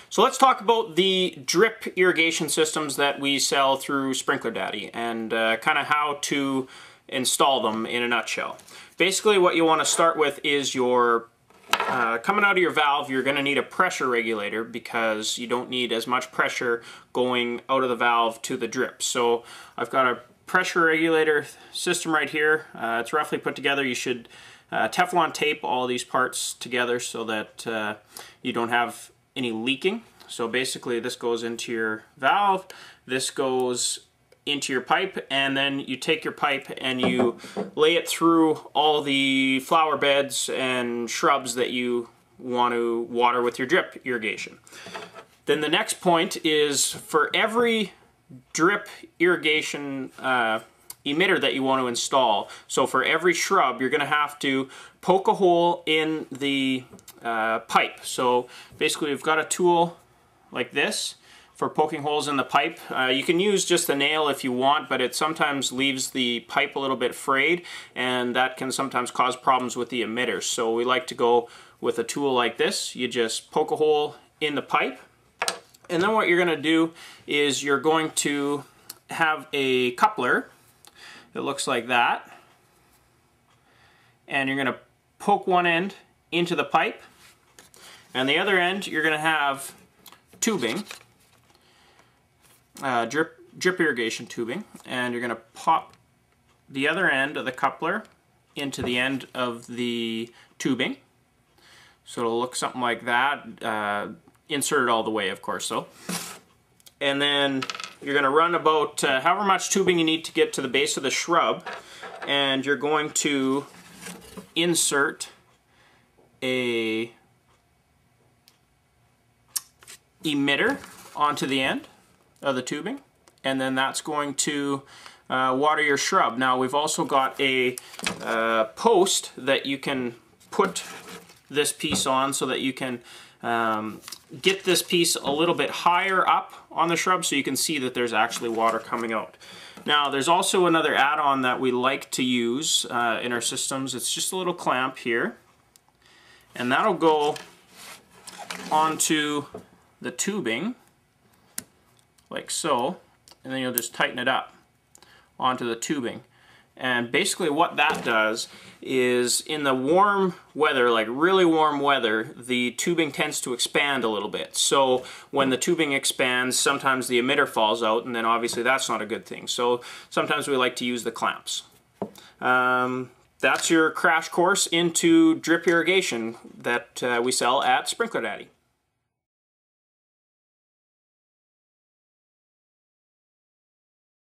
So let's talk about the drip irrigation systems that we sell through Sprinkler Daddy and kind of how to install them in a nutshell. Basically what you want to start with is your coming out of your valve, you're going to need a pressure regulator because you don't need as much pressure going out of the valve to the drip. So I've got a pressure regulator system right here. It's roughly put together. You should Teflon tape all these parts together so that you don't have any leaking. So basically this goes into your valve, this goes into your pipe, and then you take your pipe and you lay it through all the flower beds and shrubs that you want to water with your drip irrigation. Then the next point is for every drip irrigation emitter that you want to install, so for every shrub you're going to have to poke a hole in the pipe. So basically we've got a tool like this for poking holes in the pipe. You can use just a nail if you want, but it sometimes leaves the pipe a little bit frayed, and that can sometimes cause problems with the emitters. So we like to go with a tool like this. You just poke a hole in the pipe, and then what you're going to do is you're going to have a coupler that looks like that, and you're going to poke one end into the pipe, and the other end you're going to have tubing, drip irrigation tubing, and you're going to pop the other end of the coupler into the end of the tubing. So it'll look something like that, inserted all the way, of course. So, and then you're going to run about however much tubing you need to get to the base of the shrub, and you're going to insert a emitter onto the end of the tubing, and then that's going to water your shrub. Now we've also got a post that you can put this piece on so that you can get this piece a little bit higher up on the shrub so you can see that there's actually water coming out. Now there's also another add-on that we like to use in our systems. It's just a little clamp here, and that'll go onto the tubing like so, and then you'll just tighten it up onto the tubing. And basically what that does is in the warm weather, like really warm weather, the tubing tends to expand a little bit. So when the tubing expands, sometimes the emitter falls out, and then obviously that's not a good thing. So sometimes we like to use the clamps. That's your crash course into drip irrigation that we sell at Sprinkler Daddy.